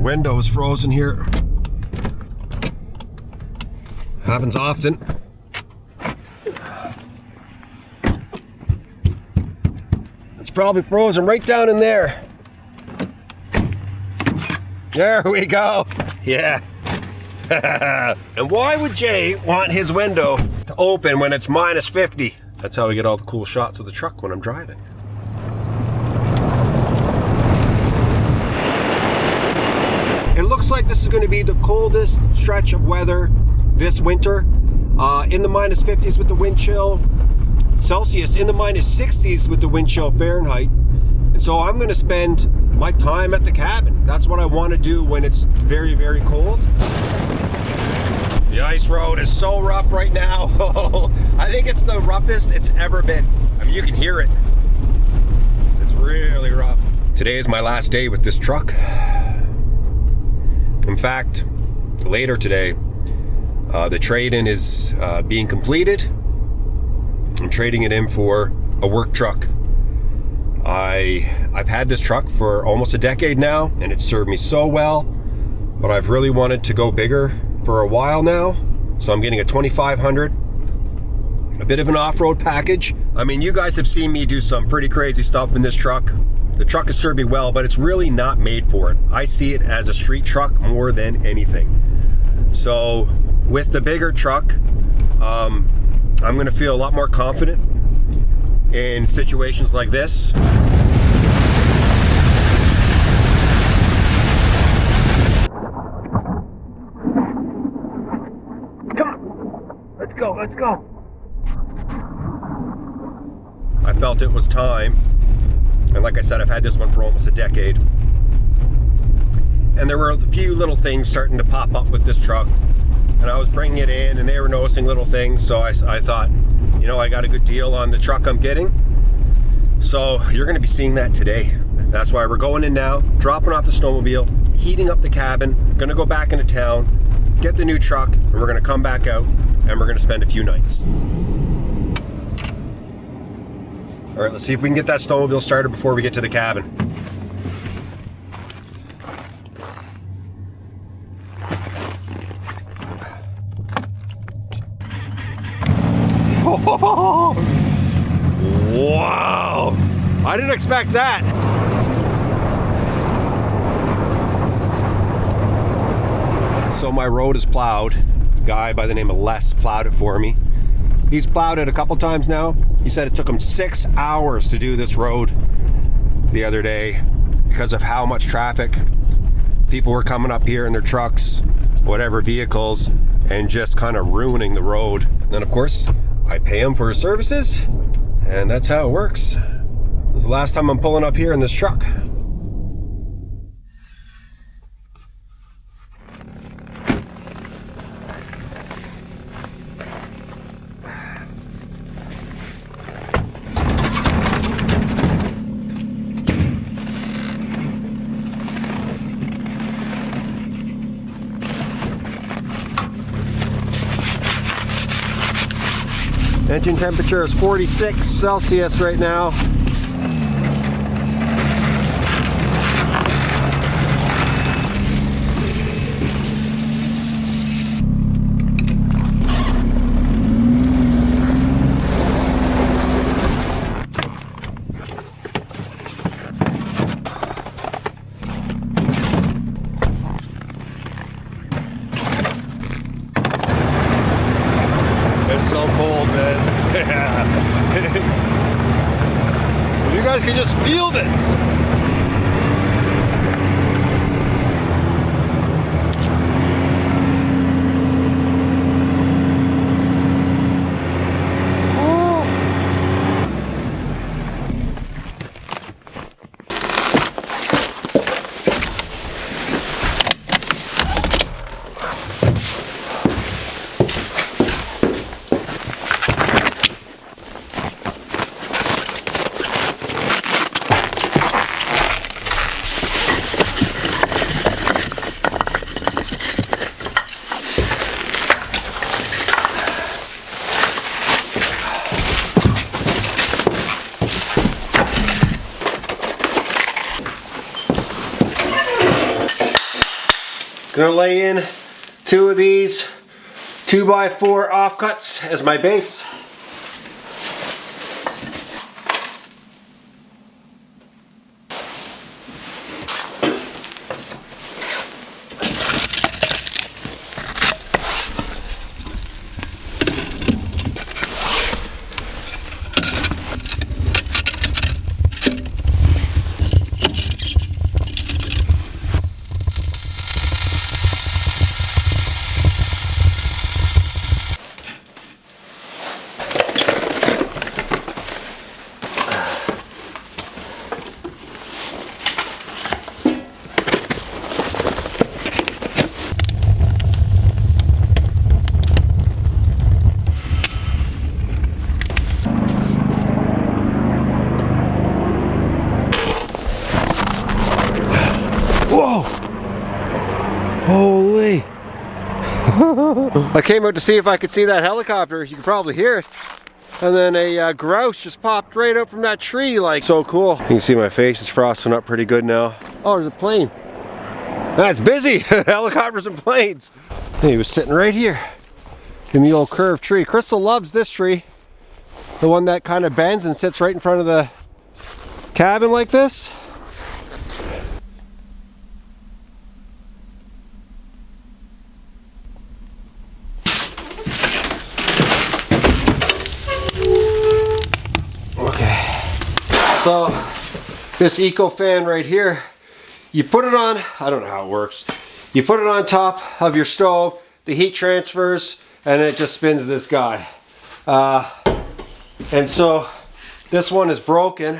window is frozen here. Happens often. It's probably frozen right down in there. There we go. Yeah. And why would Jay want his window to open when it's minus 50? That's how we get all the cool shots of the truck when I'm driving. It looks like this is going to be the coldest stretch of weather this winter. In the minus 50s with the wind chill Celsius, in the minus 60s with the wind chill Fahrenheit. And so I'm going to spend my time at the cabin. That's what I want to do when it's very, very cold. The ice road is so rough right now. I think it's the roughest it's ever been. I mean, you can hear it. It's really rough. Today is my last day with this truck. In fact, later today, the trade-in is being completed. I'm trading it in for a work truck. I've had this truck for almost a decade now, and it's served me so well, but I've really wanted to go bigger for a while now, so I'm getting a 2500, a bit of an off-road package. I mean, you guys have seen me do some pretty crazy stuff in this truck. The truck has served me well, but it's really not made for it. I see it as a street truck more than anything. So with the bigger truck, I'm gonna feel a lot more confident in situations like this. Let's go. I felt it was time. And like I said, I've had this one for almost a decade. And there were a few little things starting to pop up with this truck. And I was bringing it in and they were noticing little things. So I thought, you know, I got a good deal on the truck I'm getting. So you're gonna be seeing that today. That's why we're going in now, dropping off the snowmobile, heating up the cabin, gonna go back into town, get the new truck, and we're gonna come back out and we're gonna spend a few nights. All right, let's see if we can get that snowmobile started before we get to the cabin. Oh, wow, I didn't expect that. So my road is plowed. A guy by the name of Les plowed it for me. He's plowed it a couple times now. He said it took him 6 hours to do this road the other day because of how much traffic. People were coming up here in their trucks, whatever vehicles, and just kind of ruining the road. And then of course, I pay him for his services, and that's how it works. This is the last time I'm pulling up here in this truck. Engine temperature is 46 Celsius right now. It's so cold, man. Yeah. You guys can just feel this. Gonna lay in 2 of these 2x4 offcuts as my base. Whoa! Holy! I came out to see if I could see that helicopter. You can probably hear it. And then a grouse just popped right out from that tree, like so cool. You can see my face is frosting up pretty good now. Oh, there's a plane. That's busy. Helicopters and planes. He was sitting right here in the old curved tree. Crystal loves this tree. The one that kind of bends and sits right in front of the cabin like this. So this eco fan right here, you put it on, I don't know how it works. You put it on top of your stove, the heat transfers, and it just spins this guy. And so this one is broken,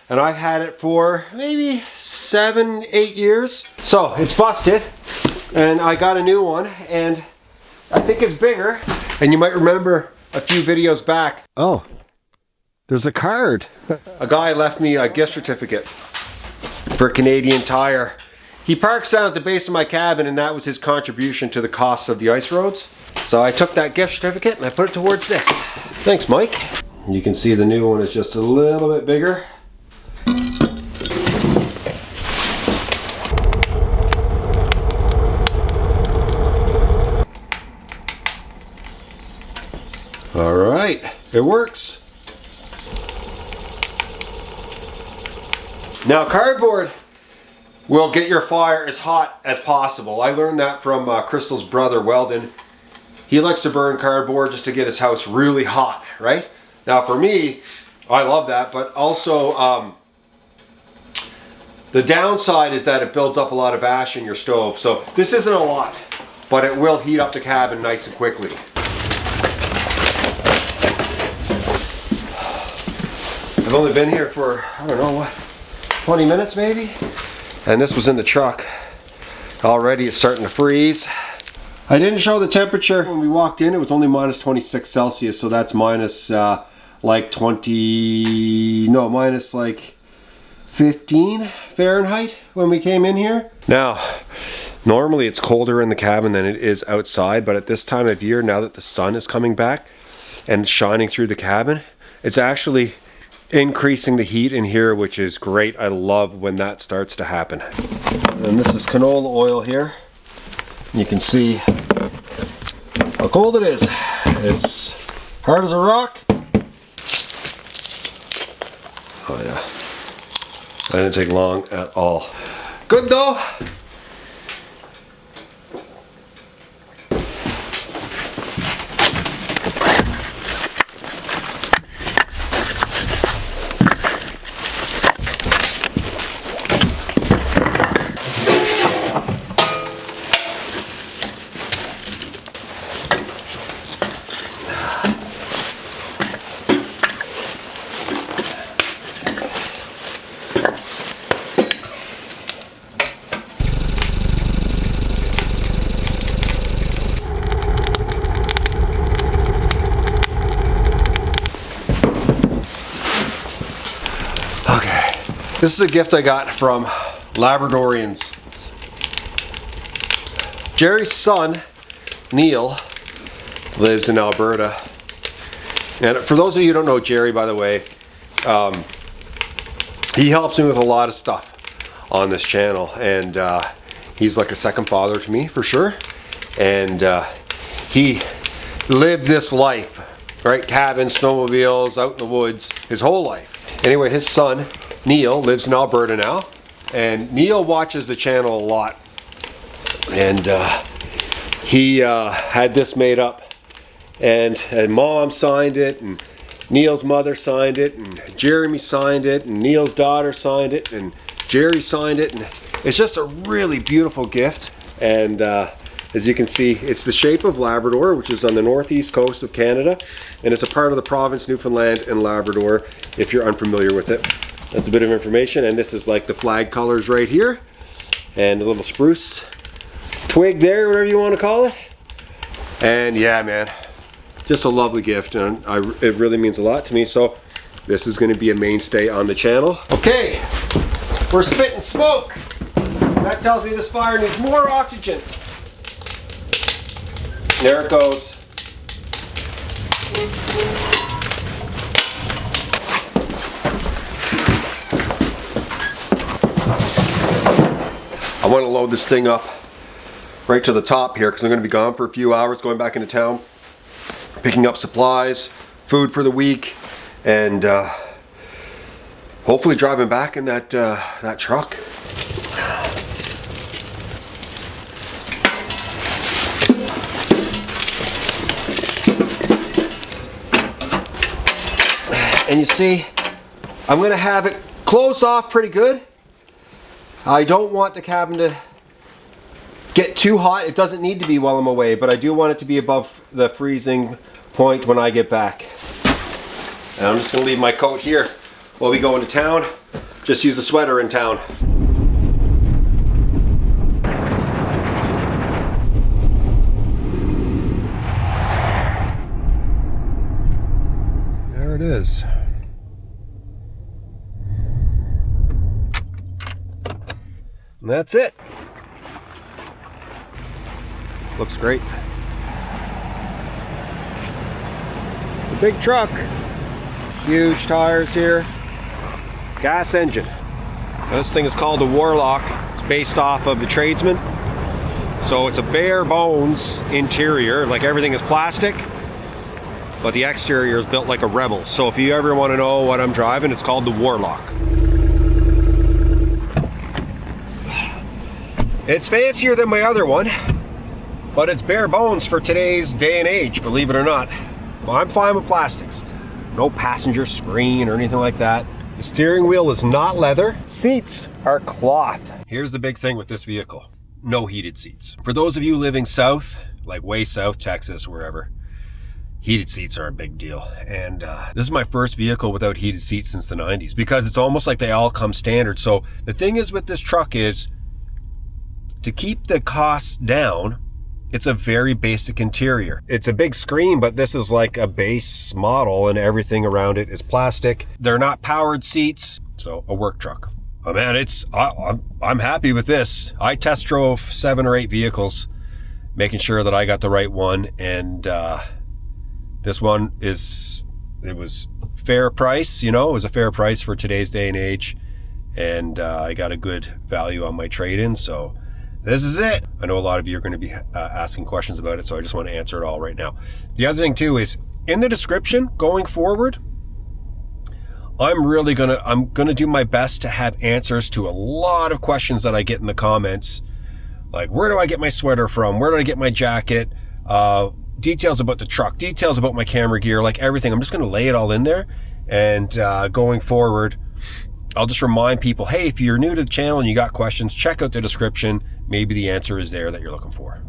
and I've had it for maybe 7-8 years. So it's busted, and I got a new one, and I think it's bigger. And you might remember a few videos back. Oh. There's a card. A guy left me a gift certificate for Canadian Tire. He parks down at the base of my cabin, and that was his contribution to the cost of the ice roads. So I took that gift certificate and I put it towards this. Thanks, Mike. You can see the new one is just a little bit bigger. All right, it works. Now cardboard will get your fire as hot as possible. I learned that from Crystal's brother Weldon. He likes to burn cardboard just to get his house really hot, right? Now for me, I love that, but also the downside is that it builds up a lot of ash in your stove. So this isn't a lot, but it will heat up the cabin nice and quickly. I've only been here for, I don't know what, 20 minutes maybe, and this was in the truck. Already it's starting to freeze. I didn't show the temperature when we walked in. It was only minus 26 Celsius, so that's minus like 20, no, minus like 15 Fahrenheit when we came in here. Now, normally it's colder in the cabin than it is outside, but at this time of year, now that the sun is coming back and shining through the cabin, it's actually increasing the heat in here, which is great. I love when that starts to happen. And this is canola oil here. You can see how cold it is. It's hard as a rock. Oh yeah, that didn't take long at all. Good though. This is a gift I got from Labradorians. Jerry's son, Neil, lives in Alberta. And for those of you who don't know Jerry, by the way, he helps me with a lot of stuff on this channel. And He's like a second father to me for sure. And he lived this life, right? Cabins, snowmobiles, out in the woods, his whole life. Anyway, his son, Neil, lives in Alberta now. And Neil watches the channel a lot. And he had this made up. And Mom signed it, and Neil's mother signed it, and Jeremy signed it, and Neil's daughter signed it, and Jerry signed it. And it's just a really beautiful gift. And as you can see, it's the shape of Labrador, which is on the northeast coast of Canada, and it's a part of the province Newfoundland and Labrador, if you're unfamiliar with it. That's a bit of information, and this is like the flag colors right here, and a little spruce twig there, whatever you want to call it. And yeah, man, just a lovely gift, and it really means a lot to me, so this is going to be a mainstay on the channel. Okay, we're spitting smoke. That tells me this fire needs more oxygen. There it goes. I want to load this thing up right to the top here because I'm going to be gone for a few hours, going back into town, picking up supplies, food for the week, and hopefully driving back in that truck. And you see, I'm going to have it close off pretty good. I don't want the cabin to get too hot. It doesn't need to be while I'm away, but I do want it to be above the freezing point when I get back. And I'm just going to leave my coat here while we go into town. Just use a sweater in town. There it is. And that's it. Looks great. It's a big truck. Huge tires here. Gas engine. Now this thing is called the Warlock. It's based off of the Tradesman. So it's a bare bones interior, like everything is plastic, but the exterior is built like a Rebel. So if you ever want to know what I'm driving, it's called the Warlock. It's fancier than my other one, but it's bare bones for today's day and age, believe it or not. Well, I'm fine with plastics. No passenger screen or anything like that. The steering wheel is not leather. Seats are cloth. Here's the big thing with this vehicle. No heated seats. For those of you living south, like way south, Texas, wherever, heated seats are a big deal. And this is my first vehicle without heated seats since the 90s, because it's almost like they all come standard. So the thing is with this truck is, to keep the costs down, it's a very basic interior. It's a big screen, but this is like a base model and everything around it is plastic. They're not powered seats, so a work truck. Oh man, I'm happy with this. I test drove 7 or 8 vehicles, making sure that I got the right one, and this one it was fair price, you know, it was a fair price for today's day and age, and I got a good value on my trade-in, so this is it. I know a lot of you are going to be asking questions about it, so I just want to answer it all right now. The other thing too is, in the description going forward, I'm gonna do my best to have answers to a lot of questions that I get in the comments. Like, where do I get my sweater from? Where do I get my jacket? Details about the truck, details about my camera gear, like everything. I'm just gonna lay it all in there. And going forward, I'll just remind people, hey, if you're new to the channel and you got questions, check out the description. Maybe the answer is there that you're looking for.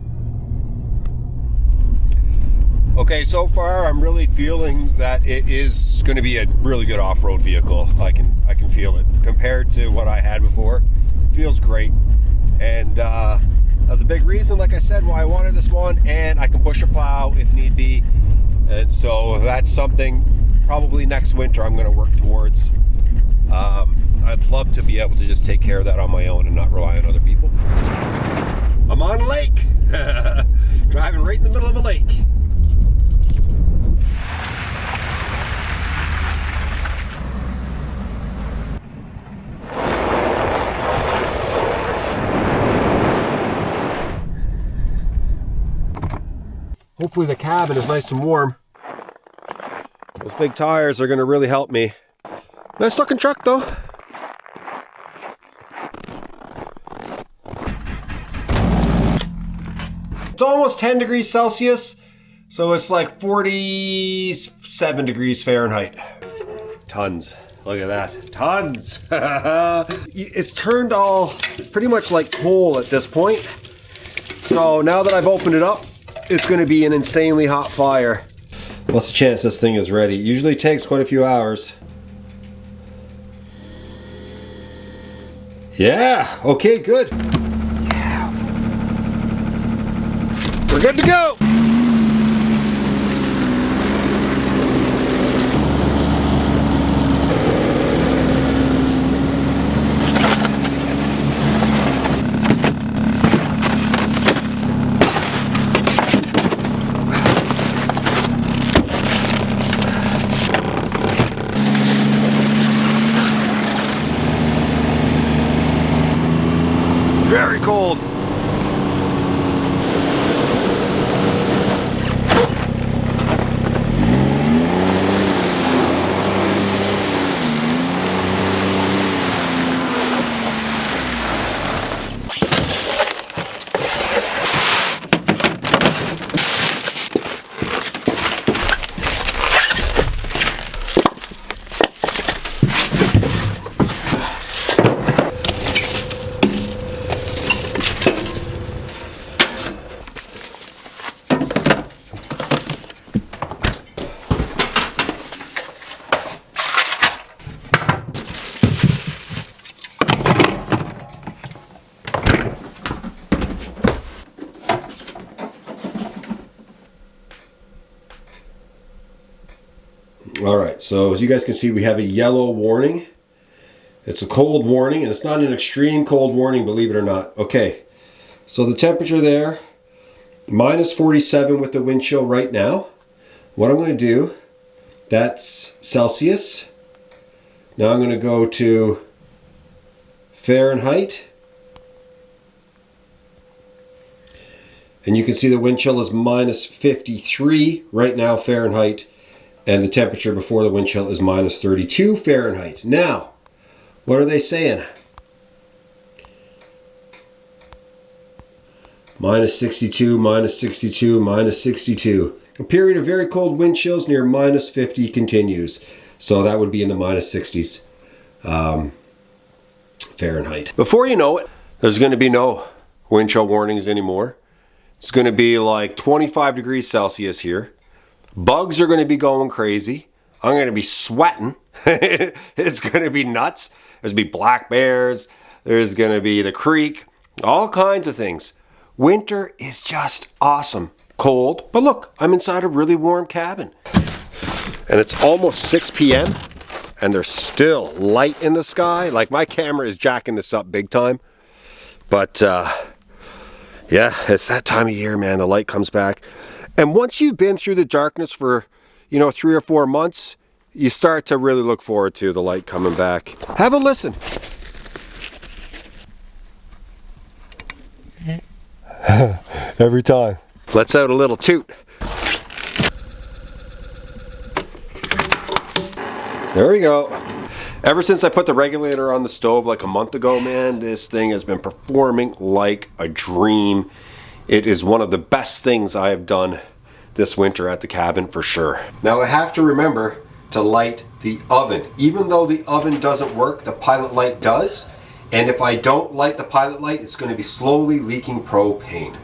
Okay, so far I'm really feeling that it is going to be a really good off-road vehicle. I can feel it compared to what I had before. It feels great, and that's a big reason, like I said, why I wanted this one. And I can push a plow if need be, and so that's something probably next winter I'm going to work towards. I'd love to be able to just take care of that on my own and not rely on other people. I'm on a lake, driving right in the middle of a lake. Hopefully the cabin is nice and warm. Those big tires are gonna really help me. Nice looking truck though. It's almost 10 degrees Celsius, so it's like 47 degrees Fahrenheit. Tons. Look at that. Tons. It's turned all pretty much like coal at this point. So now that I've opened it up, it's going to be an insanely hot fire. What's the chance this thing is ready? It usually takes quite a few hours. Yeah. Okay, good. Yeah. We're good to go. Very cold. Alright, so as you guys can see, we have a yellow warning. It's a cold warning, and it's not an extreme cold warning, believe it or not. Okay, so the temperature there, minus 47 with the wind chill right now. What I'm going to do, that's Celsius. Now I'm going to go to Fahrenheit. And you can see the wind chill is minus 53 right now Fahrenheit. And the temperature before the wind chill is minus 32 Fahrenheit. Now, what are they saying? Minus 62, minus 62, minus 62. A period of very cold wind chills near minus 50 continues. So that would be in the minus 60s Fahrenheit. Before you know it, there's going to be no wind chill warnings anymore. It's going to be like 25 degrees Celsius here. Bugs are going to be going crazy. I'm going to be sweating. It's going to be nuts. There's going to be black bears. There's going to be the creek. All kinds of things. Winter is just awesome. Cold, but look, I'm inside a really warm cabin. And it's almost 6 p.m. and there's still light in the sky. Like, my camera is jacking this up big time. But yeah, it's that time of year, man. The light comes back. And once you've been through the darkness for, 3 or 4 months, you start to really look forward to the light coming back. Have a listen. Every time. Let's out a little toot. There we go. Ever since I put the regulator on the stove like a month ago, man, this thing has been performing like a dream. It is one of the best things I have done this winter at the cabin for sure. Now I have to remember to light the oven. Even though the oven doesn't work, the pilot light does. And if I don't light the pilot light, it's going to be slowly leaking propane.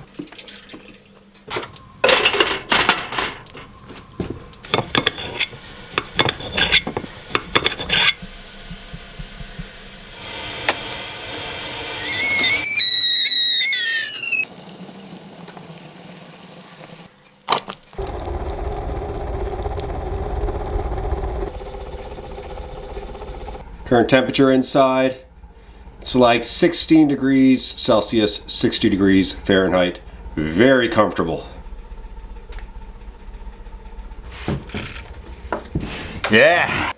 Current temperature inside, it's like 16 degrees Celsius, 60 degrees Fahrenheit. Very comfortable. Yeah.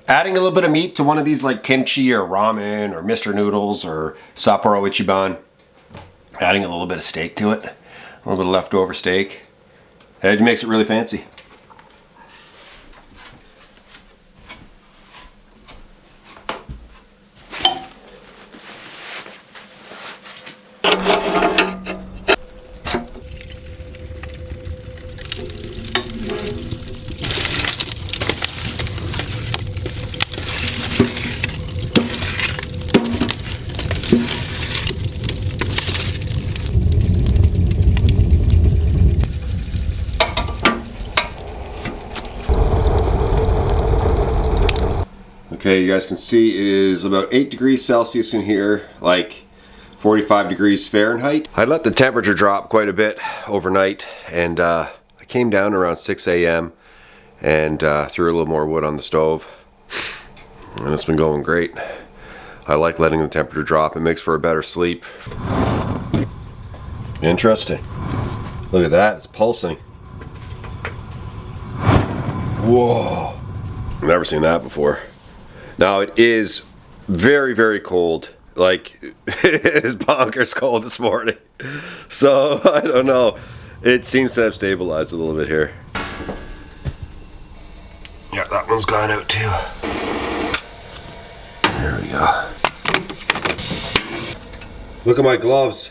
Adding a little bit of meat to one of these like kimchi or ramen or Mr. Noodles or Sapporo Ichiban. Adding a little bit of steak to it. A little bit of leftover steak. It makes it really fancy. Okay, you guys can see it is about 8 degrees Celsius in here, like 45 degrees Fahrenheit. I let the temperature drop quite a bit overnight, and I came down around 6 a.m. and threw a little more wood on the stove, and it's been going great. I like letting the temperature drop. It makes for a better sleep. Interesting. Look at that, it's pulsing. Whoa, I've never seen that before. Now it is very, very cold. Like, it is bonkers cold this morning. So, I don't know. It seems to have stabilized a little bit here. Yeah, that one's gone out too. There we go. Look at my gloves.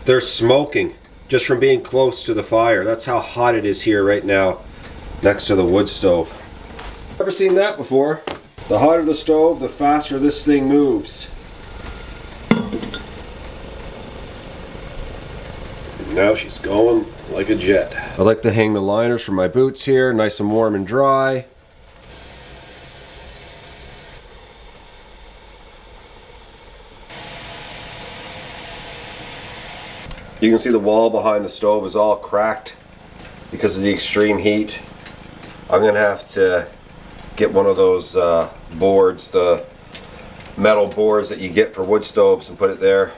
They're smoking just from being close to the fire. That's how hot it is here right now next to the wood stove. Never seen that before. The hotter the stove, the faster this thing moves. Now she's going like a jet. I like to hang the liners for my boots here, nice and warm and dry. You can see the wall behind the stove is all cracked because of the extreme heat. I'm gonna have to get one of those boards, the metal boards that you get for wood stoves, and put it there.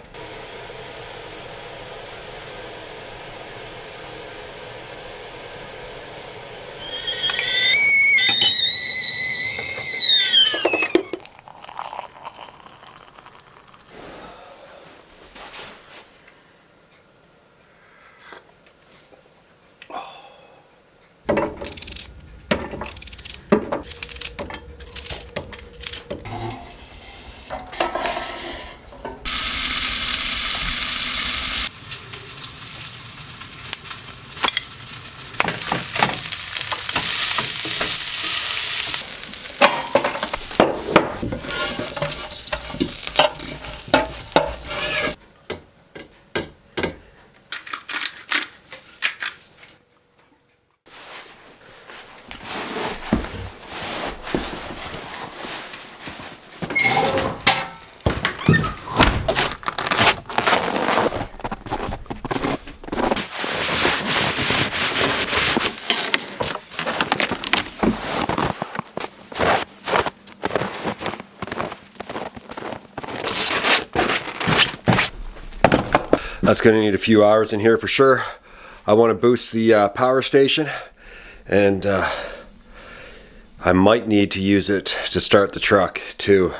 That's going to need a few hours in here for sure. I want to boost the power station, and I might need to use it to start the truck too.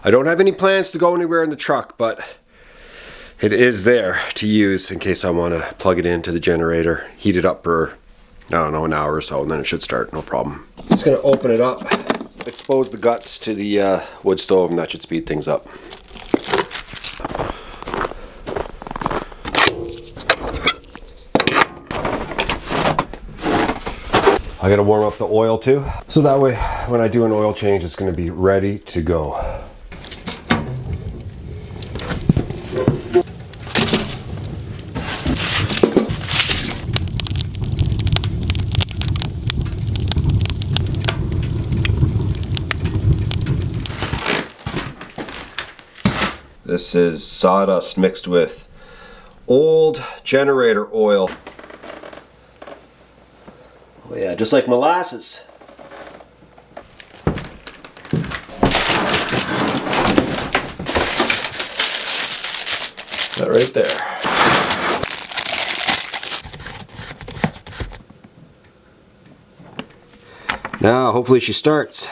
I don't have any plans to go anywhere in the truck, but it is there to use in case I want to plug it into the generator, heat it up for, I don't know, an hour or so, and then it should start, no problem. Just going to open it up, expose the guts to the wood stove, and that should speed things up. I gotta warm up the oil too, so that way when I do an oil change, it's gonna be ready to go. This is sawdust mixed with old generator oil. Oh yeah, just like molasses. That right there. Now, hopefully she starts.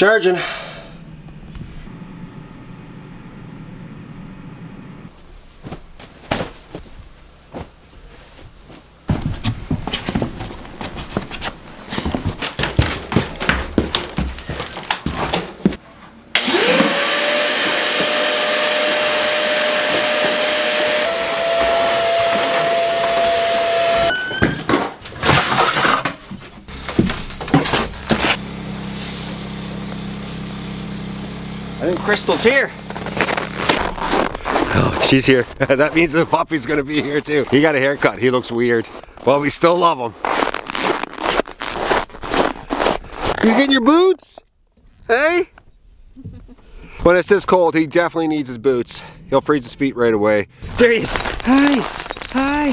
Charging. I think Crystal's here. Oh, she's here. That means the puppy's gonna be here too. He got a haircut. He looks weird. Well, we still love him. You getting your boots? Hey? When it's this cold, he definitely needs his boots. He'll freeze his feet right away. There he is. Hi. Hi.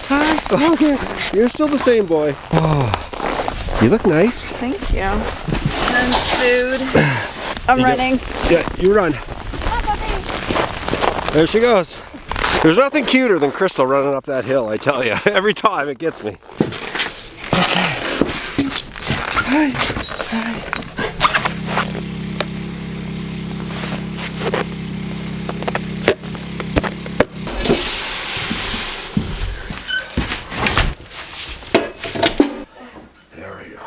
Hi. Oh, okay. You're still the same boy. Oh, you look nice. Thank you. And food. I'm running. Yeah, you run. There she goes. There's nothing cuter than Crystal running up that hill, I tell you. Every time it gets me. Okay. Hi. Hi. There we go.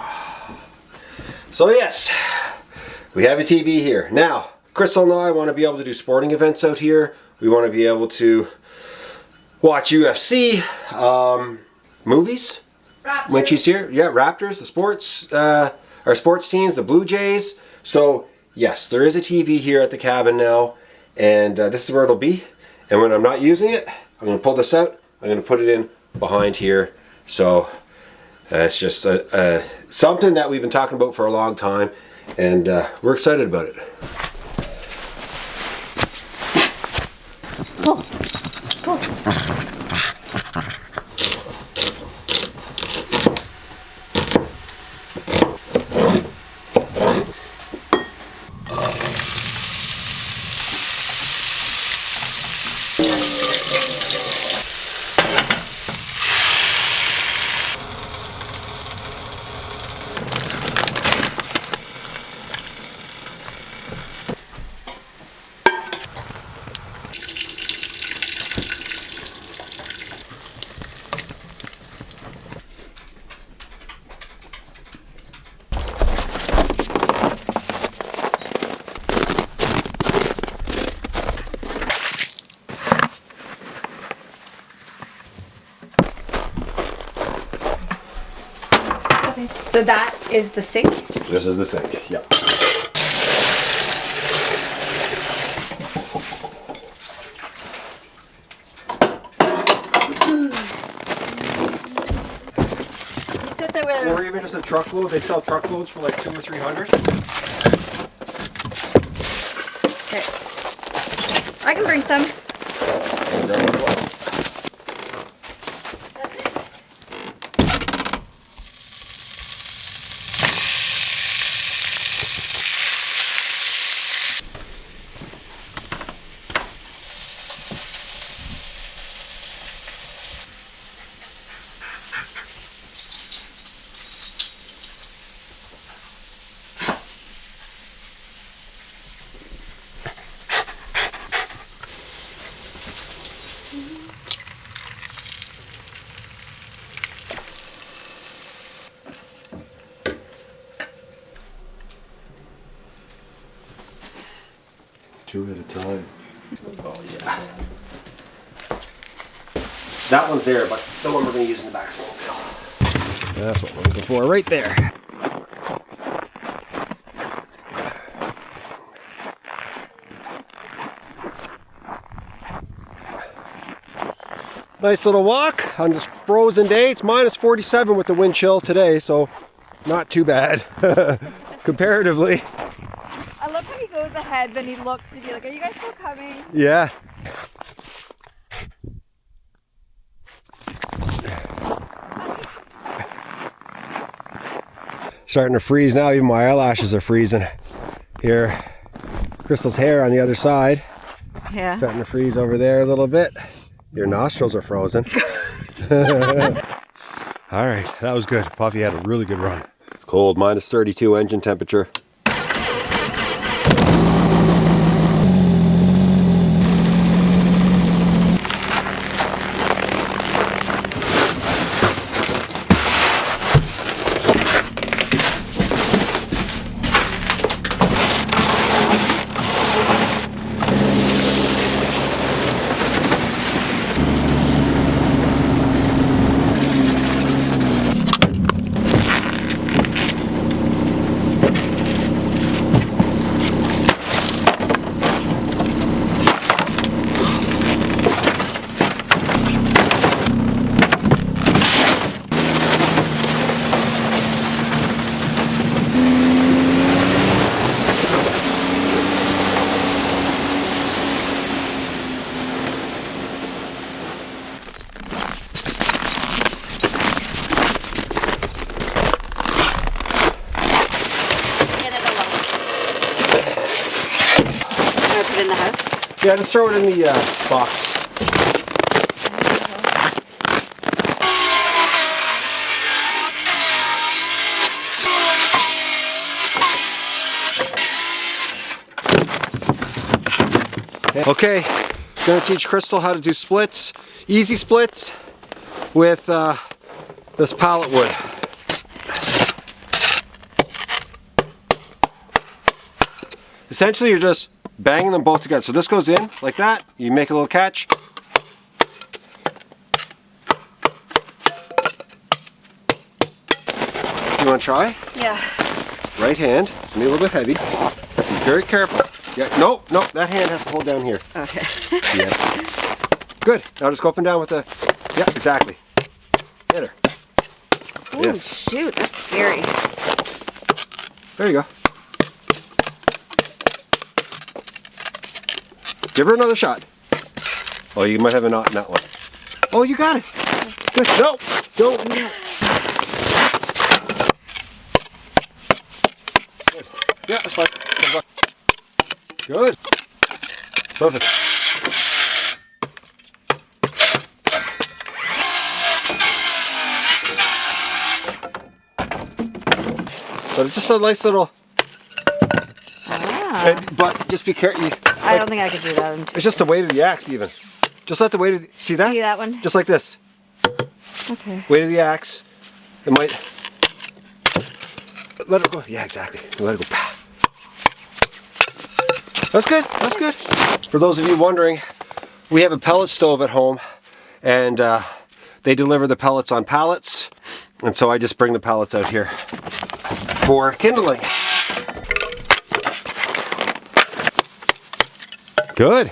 So yes. We have a TV here. Now, Crystal and I want to be able to do sporting events out here. We want to be able to watch UFC, movies Raptors. when she's here. Yeah, Raptors, the sports, our sports teams, the Blue Jays. So, yes, there is a TV here at the cabin now, and this is where it'll be. And when I'm not using it, I'm going to pull this out. I'm going to put it in behind here. So, it's just something that we've been talking about for a long time. And we're excited about it. Cool. Cool. So that is the sink? This is the sink, yep. Or even just a truckload. They sell truckloads for like 200 or 300. Okay. I can bring some. Two at a time. Oh yeah. That one's there, but the one we're going to use in the back snowmobile. That's what we're looking for right there. Nice little walk on this frozen day. It's minus 47 with the wind chill today, so not too bad comparatively. I love how he goes ahead, then he looks to be like, are you guys still coming? Yeah. Starting to freeze now, even my eyelashes are freezing. Here, Crystal's hair on the other side. Yeah. Starting to freeze over there a little bit. Your nostrils are frozen. All right, that was good. Puffy had a really good run. It's cold, minus 32 engine temperature. Yeah, just throw it in the box. Okay, gonna teach Crystal how to do splits, easy splits with this pallet wood. Essentially, you're just banging them both together. So this goes in like that. You make a little catch. You want to try? Yeah. Right hand. It's gonna be a little bit heavy. Be very careful. Yeah. No, that hand has to hold down here. Okay. Yes. Good. Now just go up and down with the. Yeah, exactly. Hit her. Oh Yes. shoot, that's scary. There you go. Give her another shot. Oh, you might have a knot in that one. Oh, you got it. Good. No, don't. Good. Yeah, that's fine. Good. Perfect. But it's just a nice little. But just be careful. I don't think I could do that. It's just the weight of the axe, even. Just let the weight of the, see that? See that one? Just like this. Okay. Weight of the axe. It might. Let it go. Yeah, exactly. Let it go. That's good. That's good. For those of you wondering, we have a pellet stove at home, and they deliver the pellets on pallets, and so I just bring the pellets out here for kindling. Good.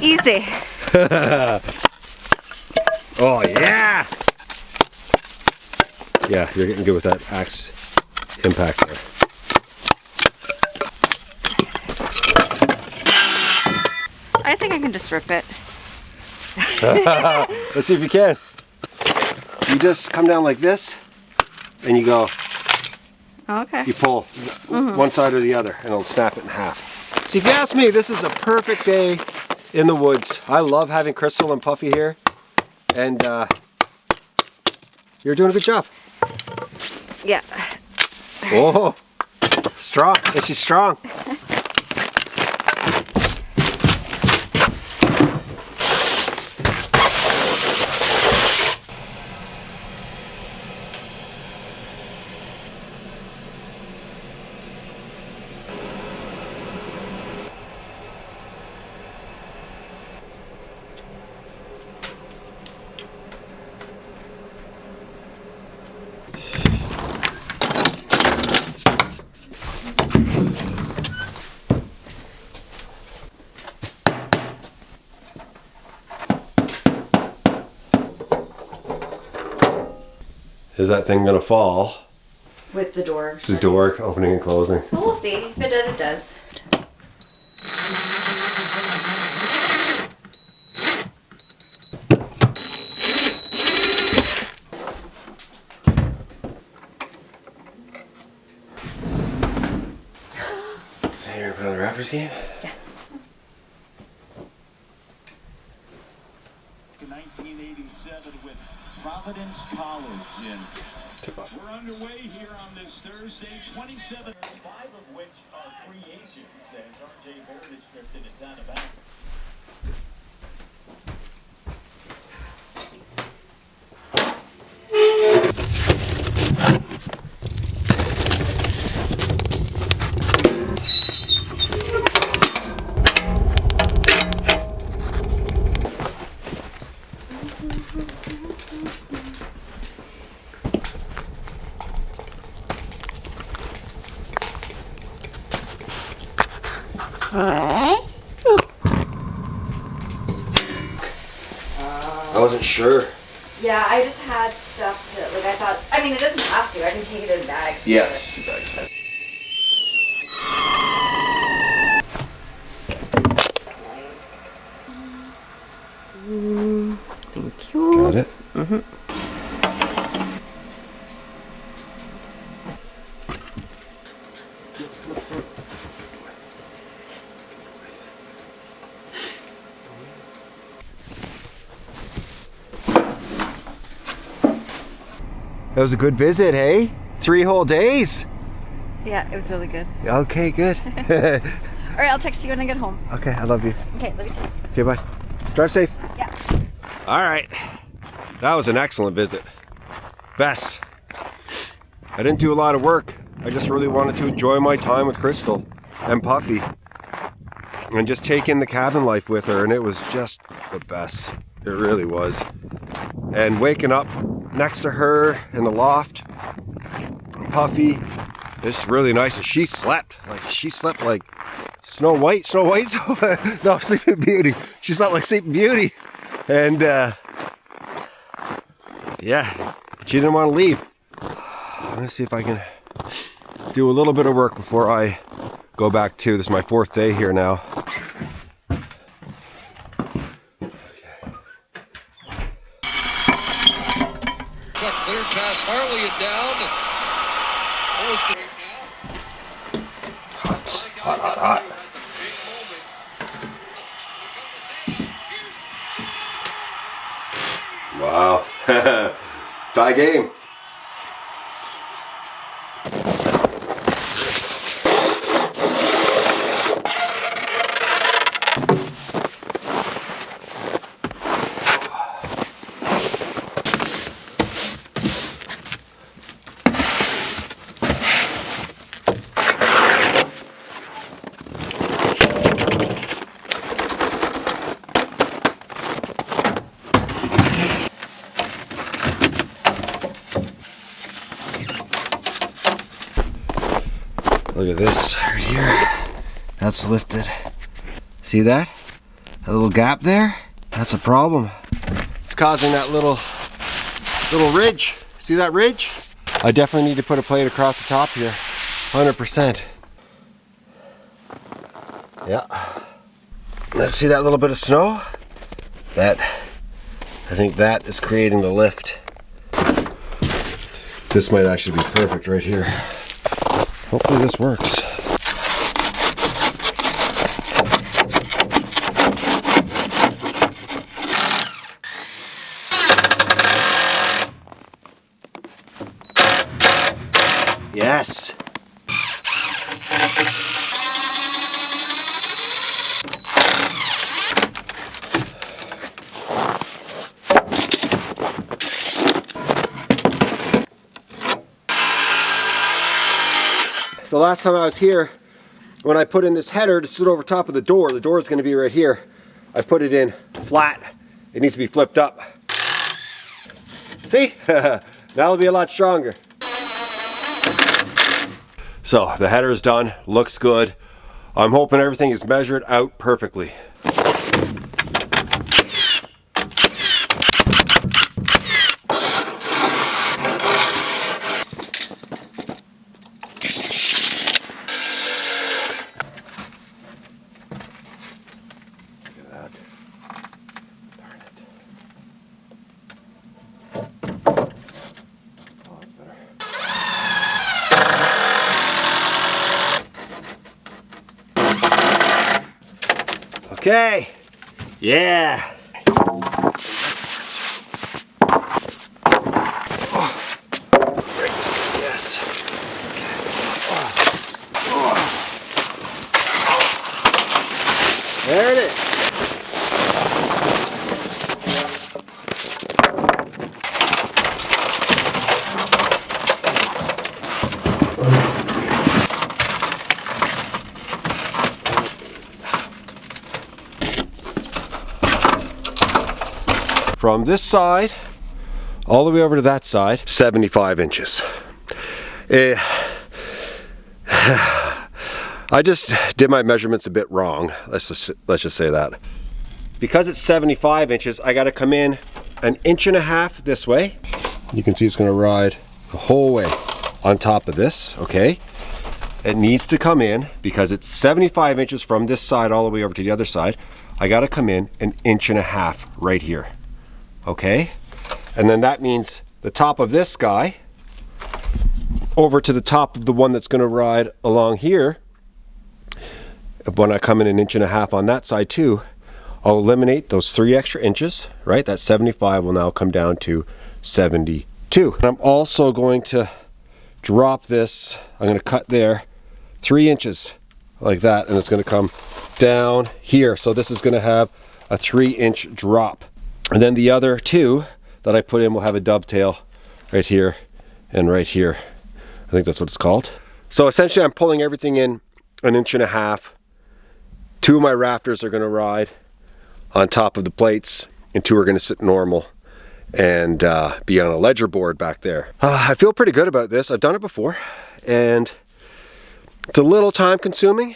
Easy. Oh yeah. Yeah, you're getting good with that axe impact there. I think I can just rip it. Let's see if you can. You just come down like this, and you go. Okay. You pull one side or the other, and it'll snap it in half. So if you ask me, this is a perfect day in the woods. I love having Crystal and Puffy here, and you're doing a good job. Yeah. Oh, strong. And she's strong. Is that thing gonna fall? With the door. The door opening and closing. Well, we'll see. If it does, it does. Hey, you're gonna put on the Raptors game? Yeah. 1987 with Providence College, and we're underway here on this Thursday. 27, 5 of which are free agents, as R.J. Barrett is stripped and it's out of bounds. I wasn't sure. Yeah, I just had stuff to, like I thought, I mean it doesn't have to, I can take it in a bag. Yeah. Thank you. Got it? Mm-hmm. That was a good visit, hey? 3 whole days. Yeah, it was really good. Okay, good. All right, I'll text you when I get home. Okay, I love you. Okay, love you too. Okay, bye. Drive safe. Yeah. All right. That was an excellent visit. Best. I didn't do a lot of work. I just really wanted to enjoy my time with Crystal and Puffy and just take in the cabin life with her, and it was just the best. It really was. And waking up next to her in the loft, Puffy, it's really nice. And she slept like Snow White. No, Sleeping Beauty. She slept like Sleeping Beauty. And yeah, she didn't want to leave. Let me see if I can do a little bit of work before I go back to, this is my 4th day here now. Clear pass, Harley and down. Hot. Wow. Tie game. Look at this right here. That's lifted. See that? That little gap there? That's a problem. It's causing that little ridge. See that ridge? I definitely need to put a plate across the top here. 100%. Yeah. Let's see that little bit of snow? I think that is creating the lift. This might actually be perfect right here. Hopefully this works. Yes. The last time I was here, when I put in this header to sit over top of the door is going to be right here. I put it in flat. It needs to be flipped up. See? Now it'll be a lot stronger. So the header is done, looks good. I'm hoping everything is measured out perfectly. Okay, yeah. Yes. There it is. From this side all the way over to that side, 75 inches. I just did my measurements a bit wrong. Let's just say that. Because it's 75 inches, I got to come in 1.5 inches this way. You can see it's going to ride the whole way on top of this, okay? It needs to come in, because it's 75 inches from this side all the way over to the other side. I got to come in 1.5 inches right here. Okay, and then that means the top of this guy over to the top of the one that's going to ride along here. When I come in 1.5 inches on that side too, I'll eliminate those 3 extra inches, right? That 75 will now come down to 72. 2. And I'm also going to drop this, I'm going to cut there 3 inches like that, and it's going to come down here. So this is going to have a 3-inch drop. And then the other 2 that I put in will have a dovetail right here and right here. I think that's what it's called. So essentially I'm pulling everything in 1.5 inches. 2 of my rafters are going to ride on top of the plates, and 2 are going to sit normal and be on a ledger board back there. I feel pretty good about this. I've done it before, and it's a little time consuming,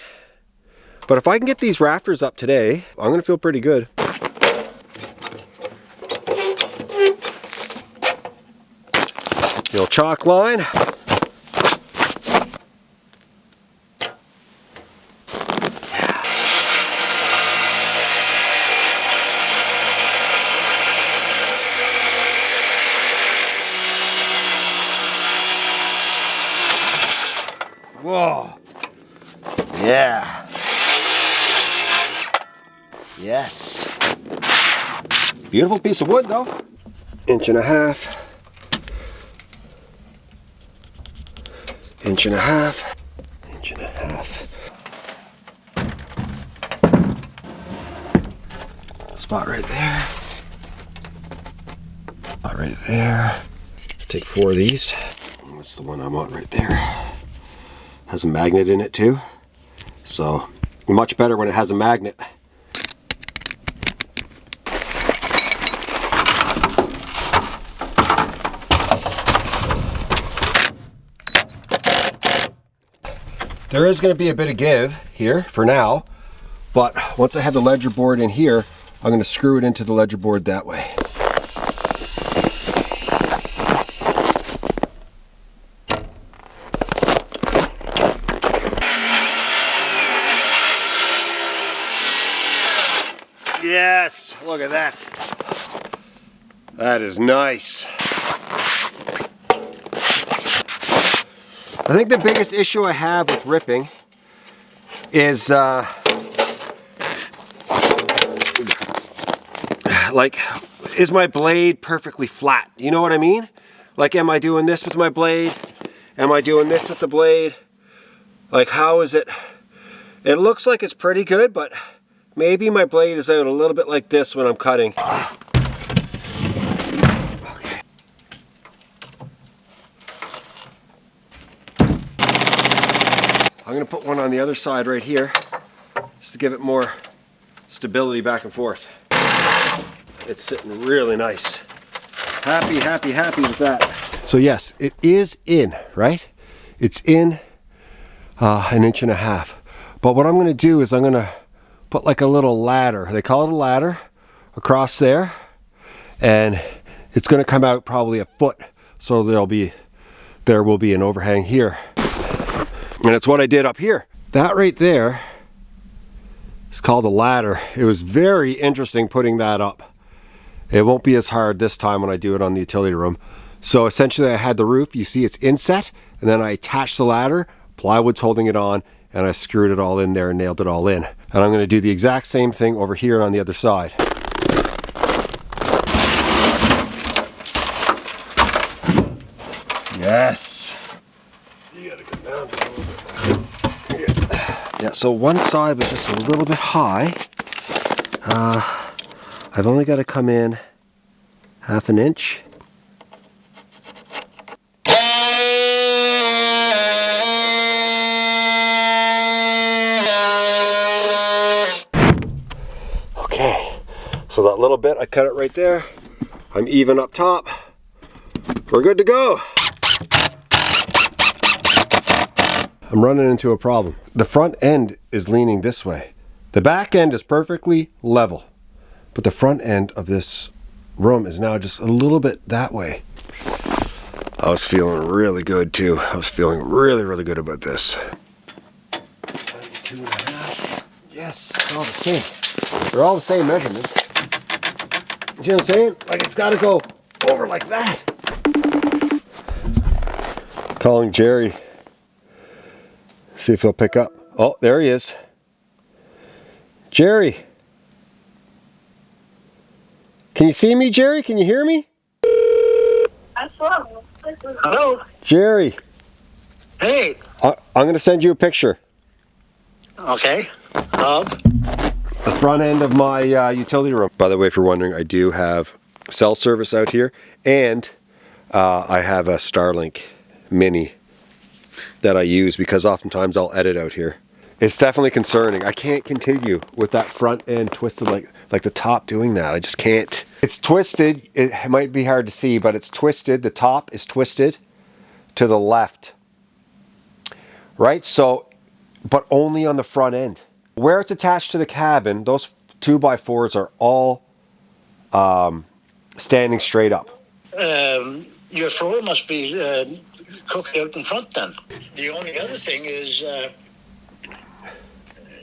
but if I can get these rafters up today, I'm going to feel pretty good. The old chalk line. Whoa. Yeah. Yes. Beautiful piece of wood though. 1.5 inches. 1.5 inches. 1.5 inches. Spot right there. Spot right there. Take 4 of these. That's the one I want right there. Has a magnet in it too, so much better when it has a magnet. There is going to be a bit of give here for now, but once I have the ledger board in here, I'm going to screw it into the ledger board that way. Yes, look at that. That is nice. I think the biggest issue I have with ripping is like, is my blade perfectly flat? You know what I mean? Like, am I doing this with my blade? Am I doing this with the blade? Like, how is it? It looks like it's pretty good, but maybe my blade is out a little bit like this when I'm cutting. Okay. I'm going to put one on the other side right here, just to give it more stability back and forth. It's sitting really nice. Happy, happy, happy with that. So yes, it is in, right? It's in 1.5 inches. But what I'm going to do is I'm going to put like a little ladder, they call it a ladder, across there, and it's going to come out probably a foot, so there will be an overhang here, and it's what I did up here. That right there is called a ladder. It was very interesting putting that up. It won't be as hard this time when I do it on the utility room. So essentially I had the roof, you see it's inset, and then I attached the ladder, plywood's holding it on, and I screwed it all in there and nailed it all in. And I'm going to do the exact same thing over here on the other side. Yes. You gotta come down just a little bit. Yeah, so one side was just a little bit high. I've only got to come in 1/2 inch. So that little bit, I cut it right there. I'm even up top. We're good to go. I'm running into a problem. The front end is leaning this way. The back end is perfectly level, but the front end of this room is now just a little bit that way. I was feeling really good too. I was feeling really, really good about this. 2.5. Yes, it's all the same. They're all the same measurements. You know what I'm saying? Like, it's got to go over like that. Calling Jerry. See if he'll pick up. Oh, there he is. Jerry. Can you see me, Jerry? Can you hear me? Hello. Jerry, Hey. I'm going to send you a picture. Okay. Of? The front end of my utility room. By the way, if you're wondering, I do have cell service out here, and I have a Starlink Mini that I use because oftentimes I'll edit out here. It's definitely concerning. I can't continue with that front end twisted like the top doing that. I just can't. It's twisted. It might be hard to see, but it's twisted. The top is twisted to the left. Right? So, but only on the front end. Where it's attached to the cabin, those 2x4s are all standing straight up. Your floor must be cooked out in front then. The only other thing is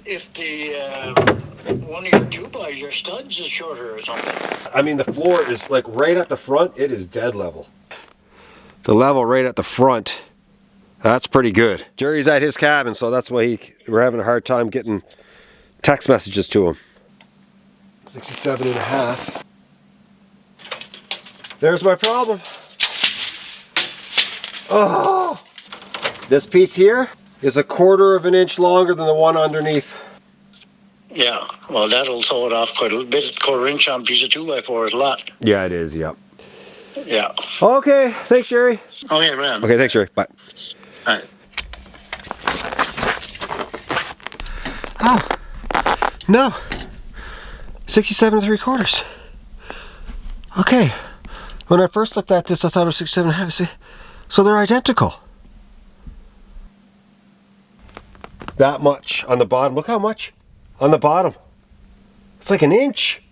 if the one of your 2x, your studs is shorter or something. I mean, the floor is like right at the front. It is dead level. The level right at the front, that's pretty good. Jerry's at his cabin, so that's why we're having a hard time getting text messages to him. 67.5. There's my problem. Oh, this piece here is 1/4 of an inch longer than the one underneath. Yeah, well, that'll throw it off quite a bit. 1/4 inch on a piece of 2x4 is a lot. Yeah, it is, yeah. Yeah. Okay, thanks, Jerry. Okay, man. Okay, thanks, Jerry. Bye. All right. Oh, no. 67 3/4. Okay. When I first looked at this, I thought it was 67.5. See? So they're identical. That much on the bottom. Look how much on the bottom. It's like 1 inch.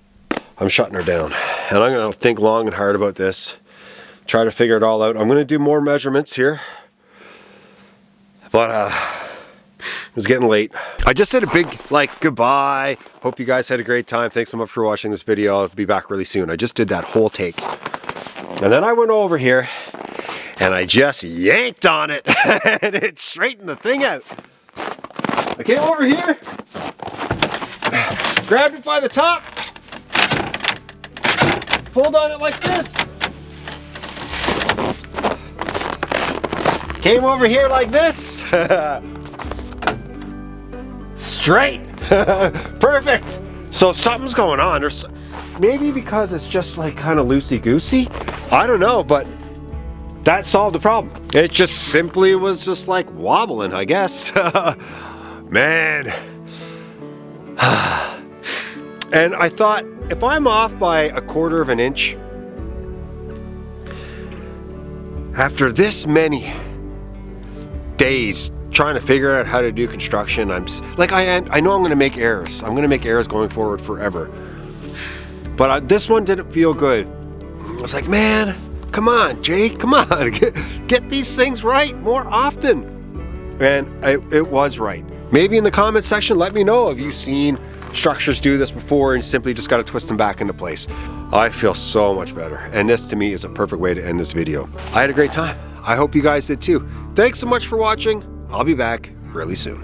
I'm shutting her down. And I'm going to think long and hard about this. Try to figure it all out. I'm going to do more measurements here. But it's getting late. I just said a big goodbye. Hope you guys had a great time. Thanks so much for watching this video. I'll be back really soon. I just did that whole take. And then I went over here and I just yanked on it and it straightened the thing out. I came over here, grabbed it by the top, pulled on it like this. Came over here like this. Straight. Perfect. So something's going on. There's maybe because it's just like kind of loosey-goosey. I don't know, but that solved the problem. It just simply was just like wobbling, I guess. Man. And I thought, if I'm off by 1/4 of an inch, after this many days trying to figure out how to do construction, I know I'm going to make errors. I'm going to make errors going forward forever. But this one didn't feel good. I was like, man, come on, Jake, come on, get these things right more often. And it was right. Maybe in the comment section, let me know, have you seen structures do this before and simply just got to twist them back into place. I feel so much better. And this to me is a perfect way to end this video. I had a great time. I hope you guys did too. Thanks so much for watching. I'll be back really soon.